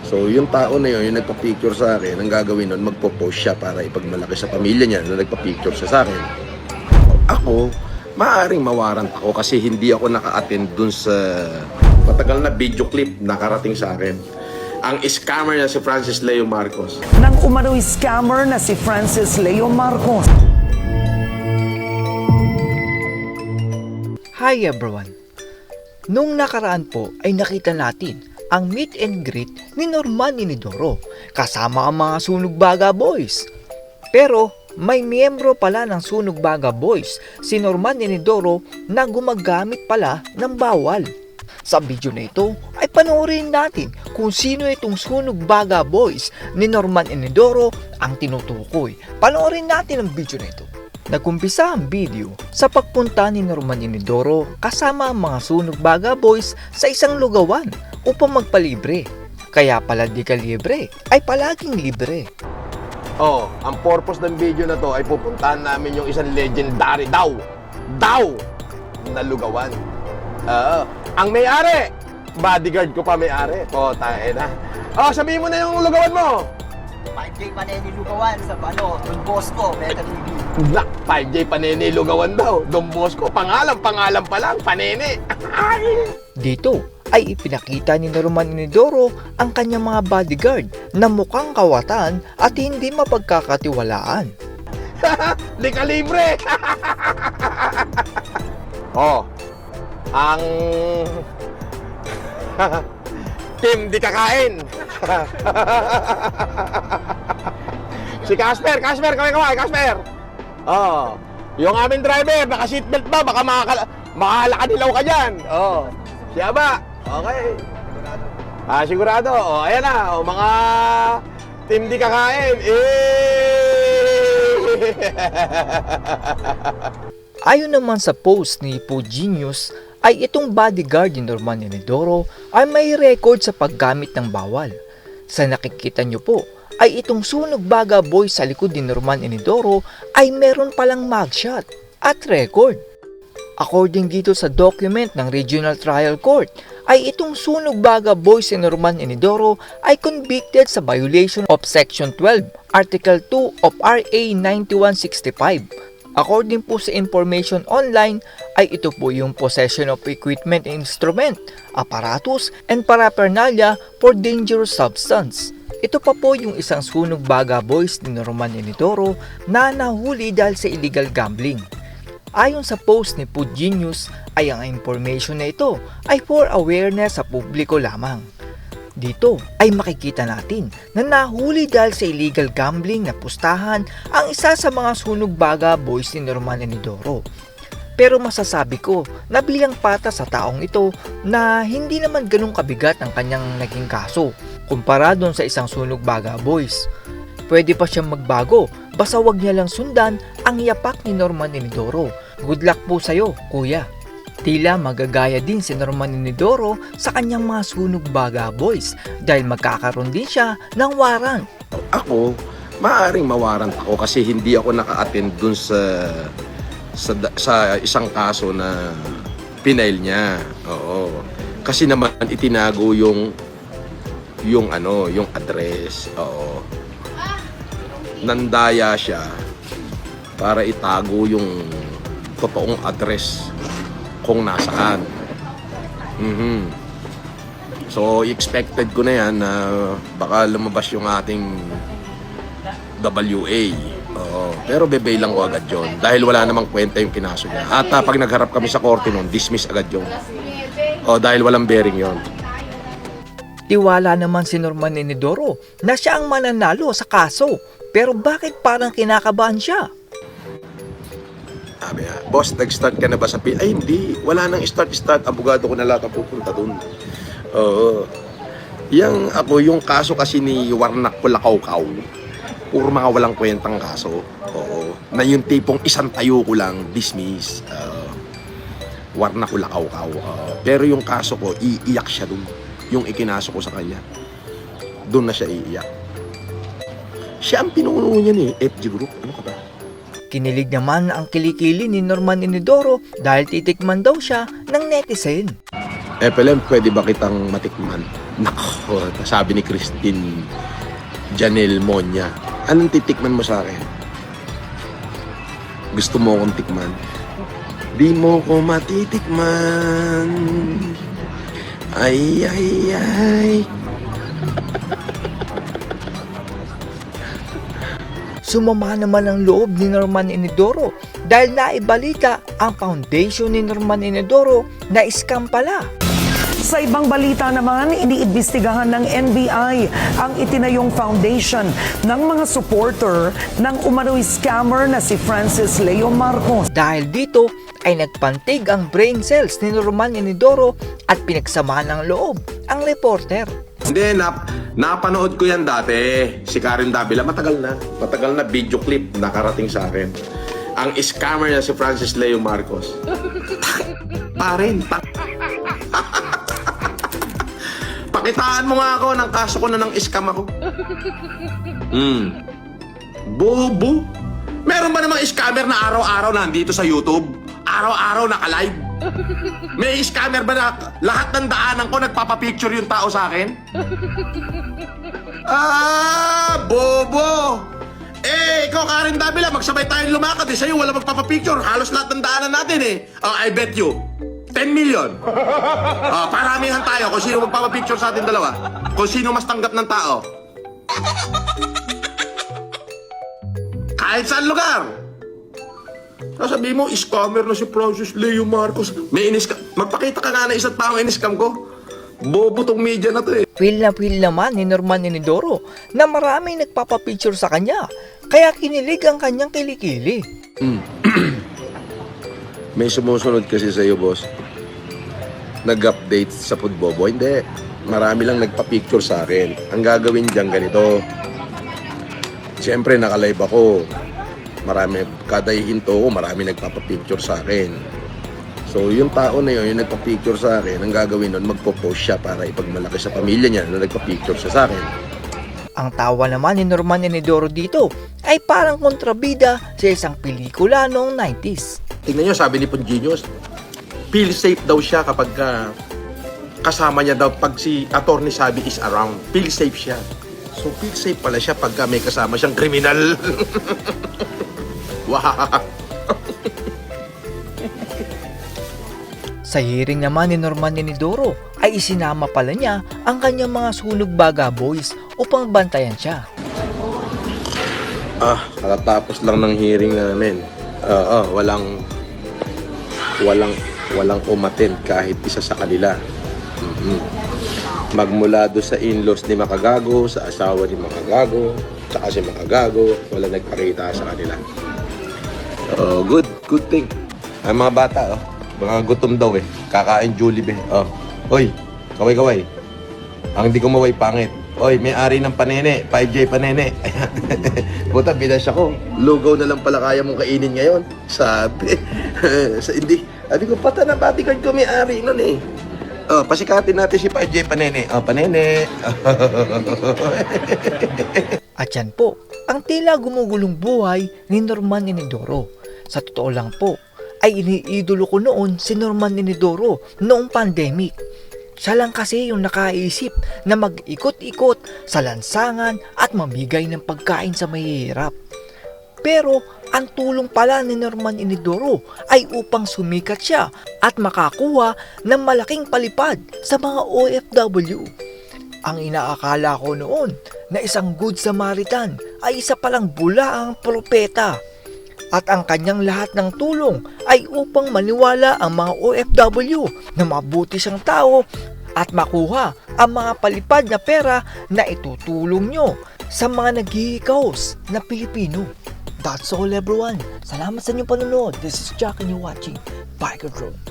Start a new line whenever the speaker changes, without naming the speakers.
So yung tao na yun, yung nagpa-picture sa akin, ang gagawin nun, magpo-post siya para ipagmalaki sa pamilya niya na nagpa-picture siya sa akin. Ako, maaaring mawarant ako kasi hindi ako naka-attend dun sa matagal na video clip na karating sa akin. Ang scammer na si Francis Leo Marcos.
Nang umano'y scammer na si Francis Leo Marcos.
Hi everyone! Nung nakaraan po ay nakita natin ang meet and greet ni Norman Inidoro kasama ang mga Sunog Baga Boys. Pero may miyembro pala ng Sunog Baga Boys si Norman Inidoro na gumagamit pala ng bawal. Sa video na ito ay panoorin natin kung sino itong Sunog Baga Boys ni Norman Inidoro ang tinutukoy. Panoorin natin ang video na ito. Nagkumpisa ang video sa pagpunta ni Norman Inidoro kasama ang mga Sunog Baga Boys sa isang lugawan upang magpalibre. Kaya pala di ka libre ay palaging libre.
Oh, ang purpose ng video na to ay pupuntahan namin yung isang legendary daw na lugawan. Ang may-ari, bodyguard ko pa may-ari. Tayo na. Sabihin mo na yung lugawan mo.
5J Paneni Lugawan sa Don Bosco, Meta TV.
5J Panene lugawan daw. Don Bosco, pangalan pa lang, Panene.
Dito ay ipinakita ni Norman Inidoro ang kanyang mga bodyguard na mukhang kawatan at hindi mapagkakatiwalaan.
Di ka libre. Ang team di kakain. Si Casper, kaway, Casper. Yung aming driver, naka-seatbelt ba? Baka makahalakadilaw ka dyan. Siya ba? Okay. Sigurado. Ayan na. Mga team di kakain.
Ayon naman sa post ni Po Genius ay itong bodyguard ni Norman Inidoro ay may record sa paggamit ng bawal. Sa nakikita nyo po ay itong Sunog Baga Boy sa likod ni Norman Inidoro ay meron palang mugshot at record. According dito sa document ng Regional Trial Court ay itong Sunog Baga Boy si Norman Inidoro ay convicted sa violation of Section 12, Article 2 of RA 9165. According po sa information online ay ito po yung possession of equipment and instrument, apparatus, and paraphernalia for dangerous substance. Ito pa po yung isang Sunog Baga Boys ni Norman Inidoro na nahuli dahil sa illegal gambling. Ayon sa post ni Food Genius ay ang information na ito ay for awareness sa publiko lamang. Dito ay makikita natin na nahuli dahil sa illegal gambling na pustahan ang isa sa mga Sunog Baga Boys ni Norman Inidoro. Pero masasabi ko na bilang patas sa taong ito na hindi naman ganun kabigat ang kanyang naging kaso kumpara doon sa isang Sunog Baga Boys. Pwede pa siyang magbago, basta wag niya lang sundan ang yapak ni Norman Inidoro. Good luck po sa'yo, kuya. Tila magagaya din si Norman Inidoro sa kanyang mga Sunog Baga Boys dahil magkakaroon din siya ng warrant.
Ako, maaaring mawarant ako kasi hindi ako naka-attend dun sa isang kaso na pinail niya. Kasi naman itinago yung address. Nandaya siya para itago yung totoong address kung nasaan. So, expected ko na yan na baka lumabas yung ating WA. Pero bebay lang ko agad yun dahil wala namang kwenta yung kinaso niya. At pag nagharap kami sa korte nun, dismiss agad yun. Dahil walang bearing yun.
Tiwala naman si Norman Inidoro na siya ang mananalo sa kaso. Pero bakit parang kinakabahan siya?
Sabi niya, boss, nag-start ka na ba sa Ay, hindi. Wala nang start. Abogado ko na lahat ang pupunta dun. Yung kaso kasi ni Warnak Kulakaw-Kaw. Puro mga walang kwentang kaso. Na yung tipong isang tayo ko lang, dismiss. Warnak Kulakaw-Kaw. Pero yung kaso ko, iiyak siya dun. Yung ikinaso ko sa kanya. Dun na siya iiyak. Siya ang pinuno niya ni FG Group. Ano ka ba?
Kinilig naman ang kilikili ni Norman Inidoro dahil titikman daw siya ng netizen.
FLM, pwede ba kitang matikman? Nako, sabi ni Christine Janelle Monya, anong titikman mo sa akin? Gusto mo akong tikman? Di mo ko matitikman. Ay, ay, ay.
Sumama naman ang loob ni Norman Inidoro dahil naibalita ang foundation ni Norman Inidoro na scam pala.
Sa ibang balita naman, iniimbestigahan ng NBI ang itinayong foundation ng mga supporter ng umano'y scammer na si Francis Leo Marcos.
Dahil dito ay nagpantig ang brain cells ni Norman Inidoro at pinagsamahan ng loob ang reporter.
Hindi, napanood ko yan dati. Si Karen Davila, matagal na video clip nakarating sa akin. Ang scammer niya si Francis Leo Marcos. Pakitaan mo nga ako ng kaso ko na ng scam ako. Bobo. Meron ba namang scammer na araw-araw nandito sa YouTube? Araw-araw naka-live? May scammer ba na lahat ng daanan ko nagpapapicture yung tao sa akin? Bobo! Ikaw Karen Davila, magsabay tayong lumakad eh. Sa'yo wala magpapapicture. Halos lahat ng daanan natin eh. I bet you. 10 million. Paramihan tayo kung sino magpapapicture sa atin dalawa. Kung sino mas tanggap ng tao. Kahit saan lugar. Sasabihin mo, scammer na si Francis Leo Marcos. Magpakita ka nga na isa't taong in-scam ko. Bobo tong media na to eh.
Feel naman ni Norman Inidoro na maraming nagpapapicture sa kanya. Kaya kinilig ang kanyang kilikili.
May sumusunod kasi sa'yo, boss. Nag-update sa Pudbobo. Hindi. Marami lang nagpa-picture sa akin. Ang gagawin dyan ganito. Siyempre, naka-live ako. Kada hinto ko, marami nagpapa-picture sa akin. So, yung tao na yun, yung nagpa-picture sa akin, ang gagawin nun, magpo-post siya para ipagmalaki sa pamilya niya na nagpa-picture siya sa akin.
Ang tawa naman ni Norman Inidoro dito ay parang kontrabida sa isang pelikula noong 90s.
Tingnan nyo, sabi ni Pongenius, feel safe daw siya kapag kasama niya daw pag si Attorney Sabi is around. Feel safe siya. So, feel safe pala siya pag may kasama siyang kriminal. Wow!
Sa hearing naman ni Norman Inidoro ay isinama pala niya ang kanyang mga sunog baga boys upang bantayan siya.
Katatapos lang ng hearing namin. Walang umattend kahit isa sa kanila. Magmula do sa in-laws ni Makagago, sa asawa ni Makagago, tsaka si Makagago, wala nagpakita sa kanila. Good thing. Ang mga bata, mga gutom daw eh. Kakain Jollibee. Hoy, kaway-kaway. Ang di kumaway pangit. Hoy, may-ari ng panene, 5J panene. Puta, binas ako. Lugaw na lang pala kaya mong kainin ngayon. Sabi. Hindi. Sabi ko, pata na bodyguard ko may-ari nun eh. Pasikatin natin si 5J panene. Panene.
At yan po, ang tila gumugulong buhay ni Norman Inidoro. Sa totoo lang po, ay iniidolo ko noon si Norman Inidoro noong pandemic. Siya lang kasi yung nakaisip na mag-ikot-ikot sa lansangan at mamigay ng pagkain sa mahihirap. Pero ang tulong pala ni Norman Inidoro ay upang sumikat siya at makakuha ng malaking palipad sa mga OFW. Ang inaakala ko noon na isang good Samaritan ay isa palang bulaang propeta. At ang kanyang lahat ng tulong ay upang maniwala ang mga OFW na mabuti siyang tao at makuha ang mga palipad na pera na itutulong nyo sa mga naghihikaos na Pilipino. That's all everyone. Salamat sa inyong panonood. This is Jack and you're watching Biker Drone.